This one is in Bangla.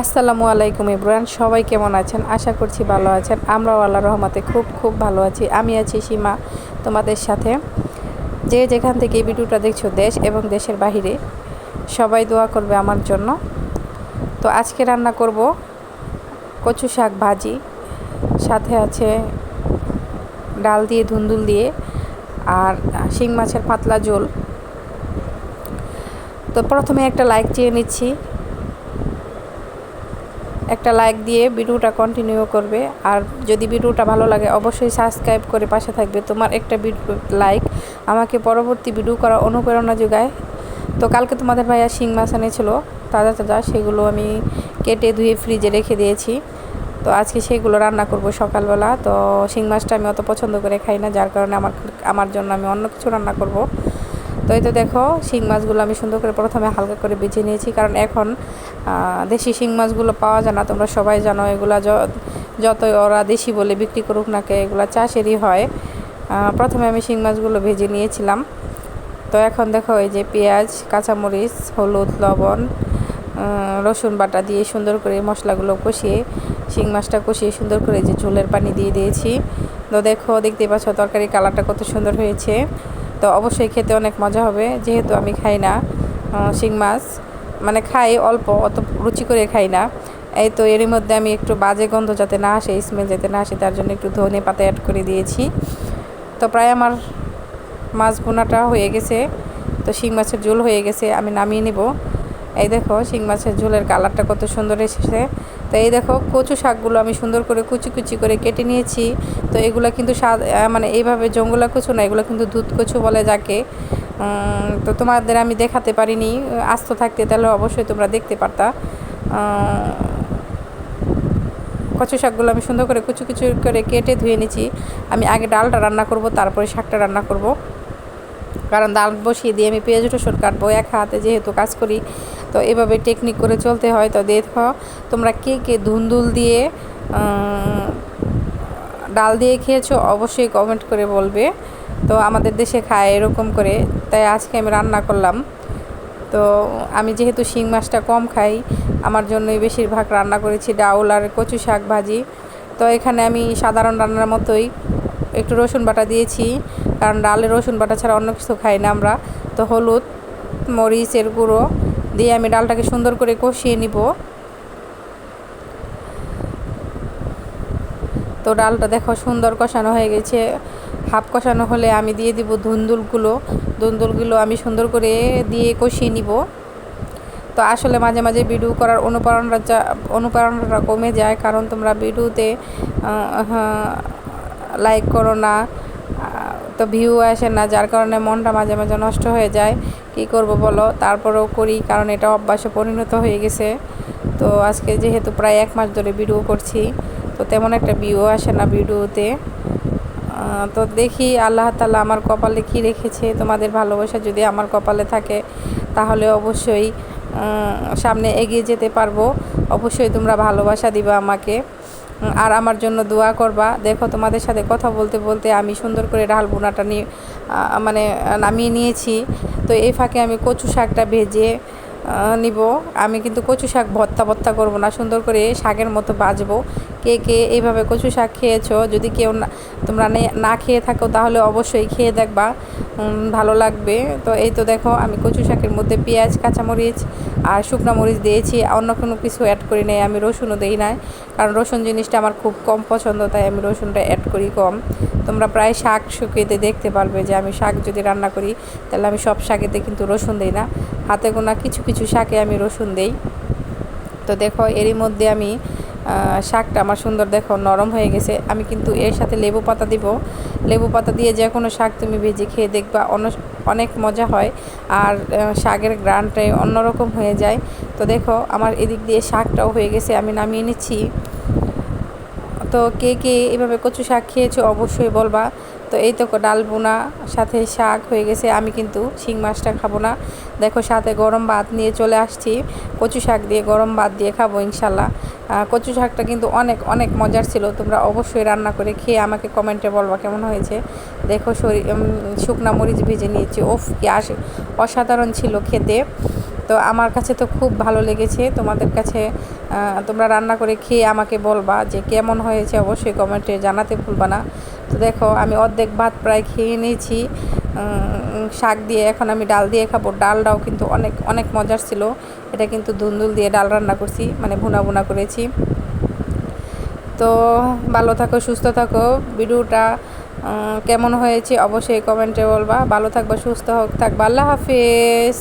আসসালামু আলাইকুম এভরিওয়ান, সবাই কেমন আছেন? আশা করছি ভালো আছেন। আমরাও আল্লাহর রহমতে খুব ভালো আছি। আমি আছি সীমা তোমাদের সাথে। যে যেখান থেকে এই ভিডিওটা দেখছো, দেশ এবং দেশের বাহিরে, সবাই দোয়া করবে আমার জন্য। তো আজকে রান্না করব কচু শাক ভাজি, সাথে আছে ডাল দিয়ে ধুন্দুল দিয়ে, আর শিং মাছের পাতলা ঝোল। তো প্রথমে একটা লাইক চেয়ে নিচ্ছি, একটা লাইক দিয়ে ভিডিওটা কন্টিনিউ করবে। আর যদি ভিডিওটা ভালো লাগে অবশ্যই সাবস্ক্রাইব করে পাশে থাকবে। তোমার একটা লাইক আমাকে পরবর্তী ভিডিও করার অনুপ্রেরণা যোগায়। তো কালকে তোমাদের ভাইয়া শিং মাছ এনেছিল তাজা, সেগুলো আমি কেটে ধুয়ে ফ্রিজে রেখে দিয়েছি। তো আজকে সেগুলো রান্না করব সকালবেলা। তো শিং মাছটা আমি অত পছন্দ করে খাই না, যার কারণে আমার জন্য আমি অন্য কিছু রান্না করব। তো এই তো দেখো, শিং মাছগুলো আমি সুন্দর করে প্রথমে হালকা করে বেছে নিয়েছি, কারণ এখন দেশি শিং মাছগুলো পাওয়া যায় না। তোমরা সবাই জানো, এগুলা যতই ওরা দেশি বলে বিক্রি করুক না কে, এগুলো চাষেরই হয়। প্রথমে আমি শিং মাছগুলো ভেজে নিয়েছিলাম। তো এখন দেখো, এই যে পেঁয়াজ, কাঁচামরিচ, হলুদ, লবণ, রসুন বাটা দিয়ে সুন্দর করে মশলাগুলো কষিয়ে, শিং মাছটা কষিয়ে সুন্দর করে যে ঝোলের পানি দিয়ে দিয়েছি। তো দেখো, দেখতেই পাচ্ছ তরকারি কালারটা কত সুন্দর হয়েছে। তো অবশ্যই খেতে অনেক মজা হবে। যেহেতু আমি খাই না শিং মাছ, মানে খাই অল্প, অত রুচি করে খাই না। এই তো এরই মধ্যে আমি একটু বাজে গন্ধ যাতে না আসে, স্মেল যাতে না আসে, তার জন্য একটু ধনে পাতা অ্যাড করে দিয়েছি। তো প্রায় আমার মাছ ভুনাটা হয়ে গেছে। তো শিং মাছের ঝোল হয়ে গেছে, আমি নামিয়ে নিব। এই দেখো, শিং মাছের ঝোলের কালারটা কত সুন্দর এসেছে। তো এই দেখো, কচু শাকগুলো আমি সুন্দর করে কুচি করে কেটে নিয়েছি। তো এগুলো কিন্তু মানে এইভাবে জঙ্গলা কচু না, এগুলো কিন্তু দুধ কচু বলে যাকে। তো তোমাদের আমি দেখাতে পারিনি, আস্ত থাকতে তাহলে অবশ্যই তোমরা দেখতে পারতা। কচু শাকগুলো আমি সুন্দর করে কুচি করে কেটে ধুয়ে নিয়েছি। আমি আগে ডালটা রান্না করব, তারপরে শাকটা রান্না করব, কারণ ডাল বসিয়ে দিয়ে আমি পেঁয়াজ রসুন কাটবো এক হাতে, যেহেতু কাজ করি। তো এভাবে টেকনিক করে চলতে হয়। তো দেখো, তোমরা কে ধুন্দুল দিয়ে ডাল দিয়ে খেয়েছো অবশ্যই কমেন্ট করে বলবে। তো আমাদের দেশে খায় এরকম করে, তাই আজকে আমি রান্না করলাম। তো আমি যেহেতু শিং মাছটা কম খাই, আমার জন্যই বেশিরভাগ রান্না করেছি ডাউল আর কচু শাক ভাজি। তো এখানে আমি সাধারণ রান্নার মতোই একটু রসুন বাটা দিয়েছি, কারণ ডালে রসুন বাটা ছাড়া অন্য কিছু খাই না আমরা। তো হলুদ, মরিচের গুঁড়ো দিয়ে আমি ডালটাকে সুন্দর করে কষিয়ে নিব। তো ডালটা দেখো সুন্দর কষানো হয়ে গেছে। হাফ কষানো হলে আমি দিয়ে দিব ধুন্দুলগুলো আমি সুন্দর করে দিয়ে কষিয়ে নিব। তো আসলে মাঝে মাঝে ভিডিও করার অনুপ্রেরণাটা কমে যায়, কারণ তোমরা ভিডিওতে লাইক করো না, তো ভিউ আসে না, যার কারণে মনটা মাঝে মাঝে নষ্ট হয়ে যায়। কি করব বলো, তারপরেও করি, কারণ এটা অভ্যাসে পরিণত হয়ে গেছে। তো আজকে যেহেতু প্রায় 1 মাস ধরে ভিডিও করছি, তো তেমন একটা ভিউ আসে না ভিডিওতে। তো দেখি আল্লাহ তাআলা আমার কপালে কী রেখেছে। তোমাদের ভালোবাসা যদি আমার কপালে থাকে, তাহলে অবশ্যই সামনে এগিয়ে যেতে পারবো। অবশ্যই তোমরা ভালোবাসা দিবা আমাকে, আর আমার জন্য দোয়া করবা। দেখো, তোমাদের সাথে কথা বলতে বলতে আমি সুন্দর করে ডাল বোনাটা মানে নামিয়ে নিয়েছি। তো এই ফাঁকে আমি কচু শাকটা ভেজে নিব। আমি কিন্তু কচু শাক ভর্তা করব না, সুন্দর করে শাকের মতো ভাজবো। কে এইভাবে কচু শাক খেয়েছো? যদি কেউ তোমরা না খেয়ে থাকো, তাহলে অবশ্যই খেয়ে দেখবা, ভালো লাগবে। তো এই তো দেখো, আমি কচু শাকের মধ্যে পেঁয়াজ, কাঁচামরিচ আর শুকনো মরিচ দিয়েছি, অন্য কোনো কিছু অ্যাড করি নাই। আমি রসুনও দিই নাই, কারণ রসুন জিনিসটা আমার খুব কম পছন্দ, তাই আমি রসুনটা অ্যাড করি কম। তোমরা প্রায় শাক শুকিয়েতে দেখতে পারবে যে আমি শাক যদি রান্না করি, তাহলে আমি সব শাকেতে কিন্তু রসুন দিই না, হাতে গোনা কিছু শাকে আমি রসুন দিই। তো দেখো, এরই মধ্যে আমি শাকটা আমার সুন্দর দেখো নরম হয়ে গেছে। আমি কিন্তু এর সাথে লেবু পাতা দিব। লেবু পাতা দিয়ে যে কোনো শাক তুমি ভেজে খেয়ে দেখবা, অনেক মজা হয়, আর শাকের গ্রানটাই অন্যরকম হয়ে যায়। তো দেখো, আমার এদিক দিয়ে শাকটাও হয়ে গেছে, আমি নামিয়ে নিচ্ছি। তো কে এভাবে কচু শাক খেয়েছো অবশ্যই বলবা। তো এই তো ডাল বোনা সাথে শাক হয়ে গেছে। আমি কিন্তু শিং মাছটা খাবো না। দেখো, সাথে গরম ভাত নিয়ে চলে আসছি, কচু শাক দিয়ে গরম ভাত দিয়ে খাবো ইনশাল্লাহ। কচু শাকটা কিন্তু অনেক মজার ছিল। তোমরা অবশ্যই রান্না করে খেয়ে আমাকে কমেন্টে বলবা কেমন হয়েছে। দেখো, শুকনা মরিচ ভেজে নিয়েছি, কি অসাধারণ ছিল খেতে। তো আমার কাছে তো খুব ভালো লেগেছে। তোমাদের কাছে তোমরা রান্না করে খেয়ে আমাকে বলবা যে কেমন হয়েছে, অবশ্যই কমেন্টে জানাতে ভুলবা না। তো দেখো আমি অর্ধেক ভাত প্রায় খেয়ে নিয়েছি শাক দিয়ে। এখন আমি ডাল দিয়ে খাবো। ডালটাও কিন্তু অনেক অনেক মজার ছিল। এটা কিন্তু ধুন্দুল দিয়ে ডাল রান্না করছি, মানে ভুনা ভুনা করেছি। তো ভালো থাকো, সুস্থ থাকো। ভিডিওটা কেমন হয়েছে অবশ্যই কমেন্টে বলবা। ভালো থাকবা, সুস্থ থাকবা। আল্লাহ হাফেজ।